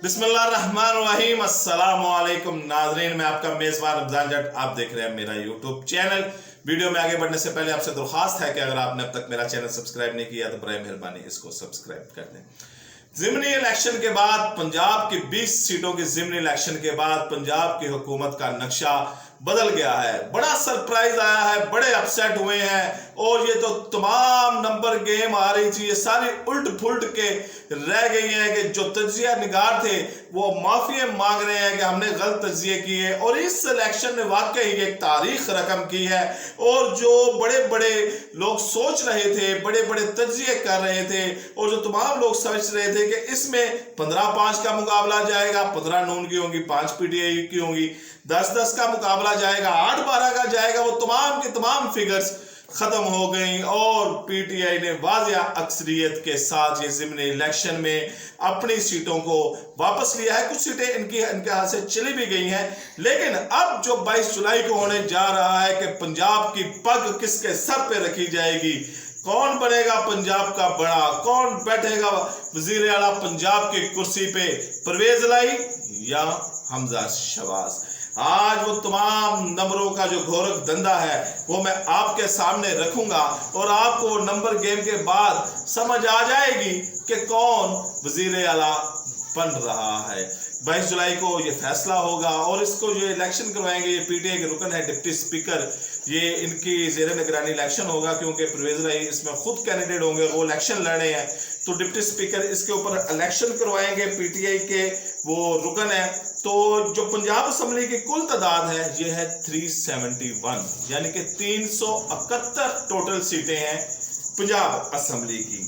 बिस्मिल्लाहिर्रहमानिर्रहीम। अस्सलाम वालेकुम नाज़रीन, मैं आपका मेज़बान रमजान जट, आप देख रहे हैं मेरा यूट्यूब चैनल। वीडियो में आगे बढ़ने से पहले आपसे दरख्वास्त है कि अगर आपने अब तक मेरा चैनल सब्सक्राइब नहीं किया तो बराए मेहरबानी इसको सब्सक्राइब कर दें। ज़िमनी इलेक्शन के बाद पंजाब की 20 सीटों की ज़िमनी इलेक्शन के बाद पंजाब की हुकूमत का नक्शा बदल गया है। बड़ा सरप्राइज आया है, बड़े अपसेट हुए हैं और ये तो तमाम नंबर गेम आ रही थी, ये सारी उल्ट फुल्ट के रह गई है कि जो तज्जिया निगार थे वो माफी मांग रहे हैं कि हमने गलत तज्जिए किए और इस इलेक्शन ने वाकई एक तारीख रकम की है। और जो बड़े बड़े लोग सोच रहे थे, बड़े बड़े तज्जिए कर रहे थे और जो तमाम लोग समझ रहे थे कि इसमें 15-5 का मुकाबला जाएगा, 15 नून की होंगी, 5 पीटीआई की होंगी, 10-10 का मुकाबला जाएगा, 8-12 का जाएगा, वो तमाम के तमाम फिगर्स खत्म हो गई और पीटीआई ने वाजिया अक्सरियत के साथ ये ज़िमनी इलेक्शन में अपनी सीटों को वापस लिया है। कुछ सीटें इनके हाथ से चली भी गई हैं, लेकिन अब जो 22 जुलाई को होने जा रहा है कि पंजाब की पग किसके सर पे रखी जाएगी, कौन बनेगा पंजाब का बड़ा, कौन बैठेगा वजीर आला पंजाब की कुर्सी पे, परवेज लाई या हमजा शहबाज। आज वो तमाम नंबरों का जो घोरक धंधा है वो मैं आपके सामने रखूंगा और आपको नंबर गेम के बाद समझ आ जाएगी कि कौन वजीर आला बन रहा है। 22 जुलाई को ये फैसला होगा और इसको जो इलेक्शन करवाएंगे, ये पीटीआई के रुकन है डिप्टी स्पीकर, ये इनकी जेर निगरानी इलेक्शन होगा क्योंकि परवेज लाई इसमें खुद कैंडिडेट होंगे और वो इलेक्शन लड़ रहे हैं, तो डिप्टी स्पीकर इसके ऊपर इलेक्शन करवाएंगे। पीटीआई के वो रुकन है। तो जो पंजाब असम्बली की कुल तादाद है ये है 371, यानी कि 371 टोटल सीटें हैं पंजाब असम्बली की।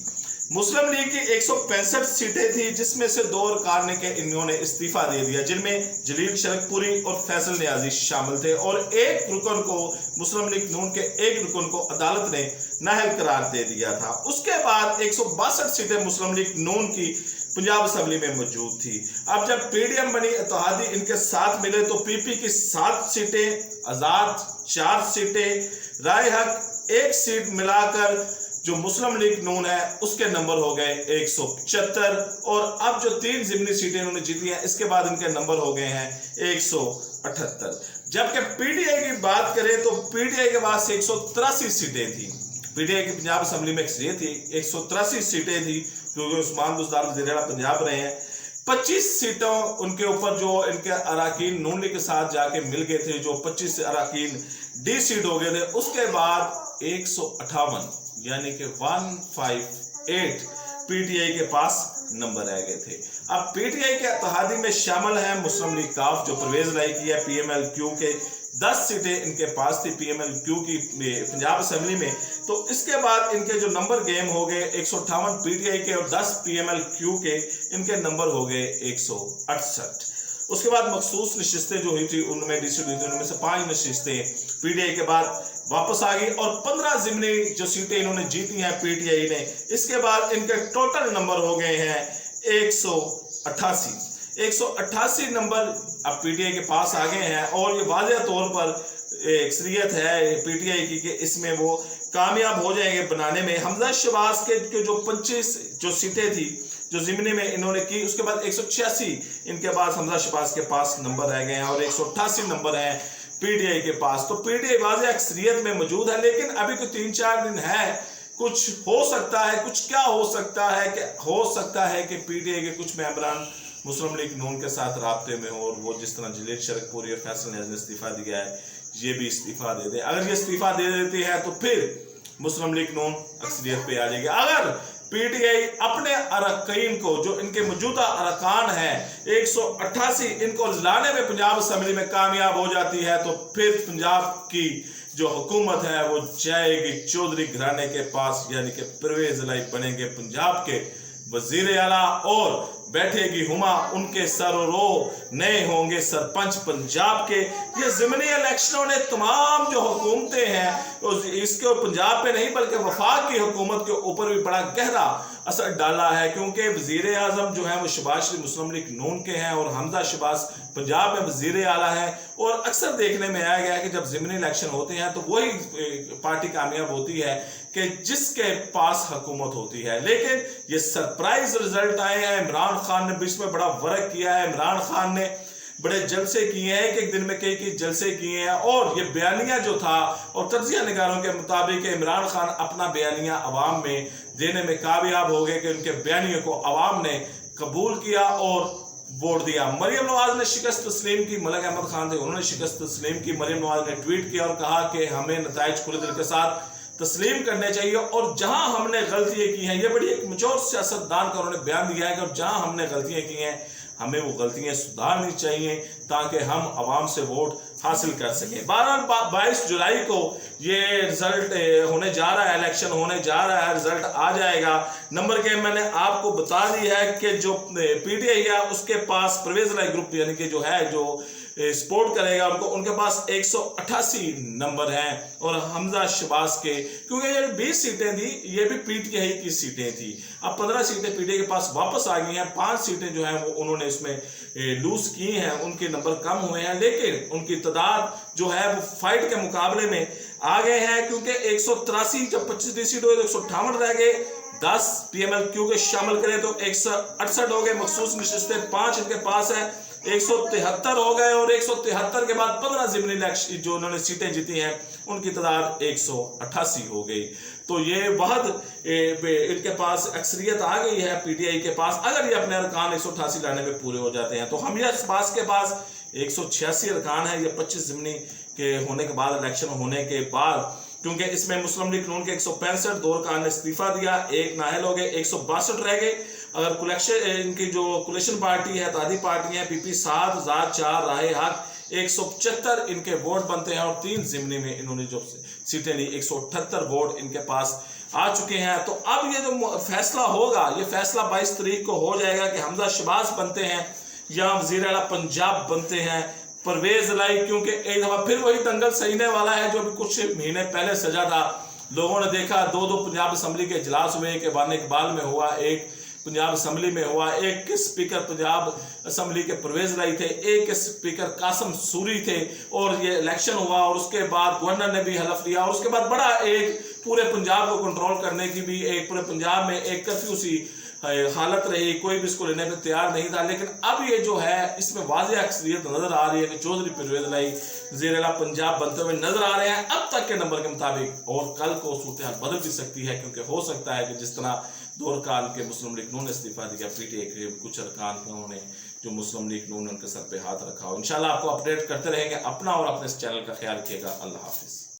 मुस्लिम लीग की 165 सीटें थी जिसमें से 2 अरकान ने इन्होंने इस्तीफा दे दिया, जिनमें जलील शरकपुरी और फैसल नियाजी शामिल थे और एक रुकन को, मुस्लिम लीग नून के एक रुकन को अदालत ने नाअहल करार दे दिया था। उसके बाद 162 सीटें मुस्लिम लीग नून की पंजाब असम्बली में मौजूद थी। अब जब पीडीएम बनी, इत्तेहादी इनके साथ मिले तो पीपी की 7 सीटें, आजाद 4 सीटें, राय हक 1 सीट मिलाकर जो मुस्लिम लीग नून है उसके नंबर हो गए 175 और अब जो 3 ज़िमनी सीटें इन्होंने जीती हैं इसके बाद इनके नंबर हो गए हैं 178। जबकि पीटीआई की बात करें तो पीटीआई के पास 183 सीटें थी। पीटीआई की पंजाब असम्बली में अक्सरियत थी, 183 सीटें थी क्योंकि उस्मान बुज़दार वज़ीर आला पंजाब रहे हैं। 25 सीटों उनके ऊपर जो इनके अराकीन नून लीग के साथ जाके मिल गए थे, जो 25 अराकीन डी सीट हो गए थे। उसके बाद 158 यानी कि 158 पीटीआई के पास नंबर रह गए थे। अब पीटीआई के इत्तेहादी में शामिल है मुस्लिम लीग काफ जो परवेज लाई की है, पीएमएलक्यू के 10 सीटें इनके पास थी पीएमएलक्यू की पंजाब असम्बली में। तो इसके बाद इनके जो नंबर गेम हो गए 158 पीटीआई के और 10 पीएमएलक्यू के, इनके नंबर हो गए 168। उसके बाद मखसूस नशिस्तें जो हुई थी उनमें डिस्ट्रिक्ट हुई थी, उनमें से 5 नशिस्तें पीटीआई के बाद वापस आ गई और 15 ज़िमनी जो सीटें इन्होंने जीती हैं पीटीआई ने। इसके बाद इनके टोटल नंबर हो गए हैं 188 नंबर अब पीटीआई के पास आ गए हैं और ये वाज़ेह तौर पर अक्सरियत है पीटीआई की कि इसमें वो कामयाब हो जाएंगे बनाने में। हमजा शहबाज के जो 25 जो सीटें थी जो ज़िमनी में इन्होंने की, उसके बाद 186 इनके पास हमजा शहबाज के पास नंबर रह गए हैं और 188 नंबर हैं पीटीआई के पास। तो पीटीआई वाज़ेह अक्सरियत में मौजूद है, लेकिन अभी तो 3-4 दिन है, कुछ हो सकता है। कुछ क्या हो सकता है कि कि पीटीआई के कुछ मेंबरान मुस्लिम लीग नून के साथ राब्ते में हो और वो जिस तरह जलील शरकपुरी और फैसल नियाज़ी ने इस्तीफा दिया है ये भी इस्तीफा दे दे। अगर ये इस्तीफा दे देते हैं तो फिर मुस्लिम लीग नून अक्सरियत पे आ जाएगी। अगर पीटीआई अपने अरकान को, जो इनके मौजूदा अरकान है 188, इनको लाने में पंजाब असम्बली में कामयाब हो जाती है तो फिर पंजाब की जो हुकूमत है वो जाएगी चौधरी घराने के पास, यानी कि परवेज लाई बनेंगे पंजाब के वजीर आला और बैठेगी हुमा उनके सरों, नए होंगे सरपंच पंजाब के। ये ज़िमनी इलेक्शनों ने तमाम जो हुकूमतें हैं इसके पंजाब पे नहीं बल्कि वफाक की हुकूमत के ऊपर भी बड़ा गहरा असर डाला है, क्योंकि वजीर आजम जो है वो शहबाज शरीफ मुस्लिम लीग नून के हैं और हमजा शहबाज पंजाब में वजीर आला है। और अक्सर देखने में आया गया कि जब ज़िमनी इलेक्शन होते हैं तो वही पार्टी कामयाब होती है कि जिसके पास हुकूमत होती है। लेकिन ये सरप्राइज रिजल्ट आए हैं। इमरान खान ने बीच में बड़ा वर्क किया है। इमरान खान ने बड़े जलसे किए हैं, एक एक दिन में कई जलसे किए हैं। और ये बयानिया जो था, और तज्जिया निगारों के मुताबिक इमरान खान अपना बयानिया अवाम में देने में कामयाब हो गए कि उनके बयानियों को अवाम ने कबूल किया और वोट दिया। मरियम नवाज ने शिकस्त तस्लीम की, मलिक अहमद खान थे उन्होंने शिकस्त तस्लीम की। मरियम नवाज ने ट्वीट किया और कहा कि हमें नताइज खुले दिल के साथ तस्लीम करने चाहिए और जहां हमने गलतियां की हैं, ये बड़ी एक मैच्योर सियासतदान का उन्होंने बयान दिया है कि जहां हमने गलतियां की हैं हमें वो गलतियां सुधारनी चाहिए ताकि हम आवाम से वोट हासिल कर सकें। 22 जुलाई को ये रिजल्ट होने जा रहा है, इलेक्शन होने जा रहा है, रिजल्ट आ जाएगा। नंबर के मैंने आपको बता दिया है कि जो पीटीआई है उसके पास परवेज लाई ग्रुप यानी कि जो है जो सपोर्ट करेगा उनको, उनके पास 188 नंबर हैं और हमजा शहबाज के, क्योंकि ये 20 सीटें थी ये भी पीटीआई की सीटें थी। अब 15 सीटें पीटीआई के पास वापस आ गई हैं। 5 सीटें जो हैं वो उन्होंने इसमें लूज की हैं, उनके नंबर कम हुए हैं, लेकिन उनकी तादाद जो है वो फाइट के मुकाबले में आ गए हैं, क्योंकि 183 जब 25 सीट हुए तो 158 रह गए। 10 PMLQ के शामिल करें तो 168 हो गए। मखसूस नशिस्तें 5 इनके पास है, 173 हो गए। और 173 के बाद 15 ज़िमनी इलेक्शन जो उन्होंने सीटें जीती हैं उनकी तादाद 188 हो गई। तो ये वहद इनके पास अक्सरियत आ गई है पीटीआई के पास, अगर ये अपने अरकान 188 लाने में पूरे हो जाते हैं। तो हमजा शहबाज के पास 186 अरकान है। ये 25 ज़िमनी के होने के बाद, इलेक्शन होने के बाद, क्योंकि इसमें मुस्लिम लीग नून के 165, दौर खान ने इस्तीफा दिया, 1 नाहल हो गए, 162 रह गए। अगर कुलेक्शन इनकी जो कुलेशन पार्टी है, तादी पार्टी है, PP 7, ज़ात 4, राहे हक 175 इनके वोट बनते हैं और 3 ज़िमनी में इन्होंने जो सीटें ली 178 वोट इनके पास आ चुके हैं। तो अब ये जो फैसला होगा, ये फैसला 22 तारीख को हो जाएगा कि हमजा शहबाज बनते हैं या वज़ीर आला पंजाब बनते हैं परवेज लाई, क्योंकि एक दफा फिर वही दंगल सजने वाला है जो अभी कुछ महीने पहले सजा था। लोगों ने देखा 2 पंजाब असम्बली के इजलास हुए, एक बान इकबाल में हुआ, एक पंजाब असम्बली में हुआ, एक के स्पीकर पंजाब असम्बली के परवेज लाई थे, एक के स्पीकर कासम सूरी थे। और ये इलेक्शन हुआ और उसके बाद गवर्नर ने भी हलफ लिया और उसके बाद बड़ा एक पूरे पंजाब को कंट्रोल करने की भी एक पूरे पंजाब में एक कर्फ्यू सी हालत रही, कोई भी इसको लेने पे तैयार नहीं था। लेकिन अब ये जो है इसमें वाज़ेह अक्सरियत नजर आ रही है कि चौधरी परवेज लाई वज़ीर आला पंजाब बनते हुए नजर आ रहे हैं अब तक के नंबर के मुताबिक। और कल को सूरत हाल बदल भी सकती है, क्योंकि हो सकता है कि जिस तरह दौर खान के मुस्लिम लीग नून ने इस्तीफा दिया, पीटीआई के कुछ अरकान उन्होंने जो मुस्लिम लीग नून उनके सर पे हाथ रखा हो। इंशाल्लाह आपको अपडेट करते रहेंगे। अपना और अपने इस चैनल का ख्याल रखिएगा। अल्लाह हाफिज।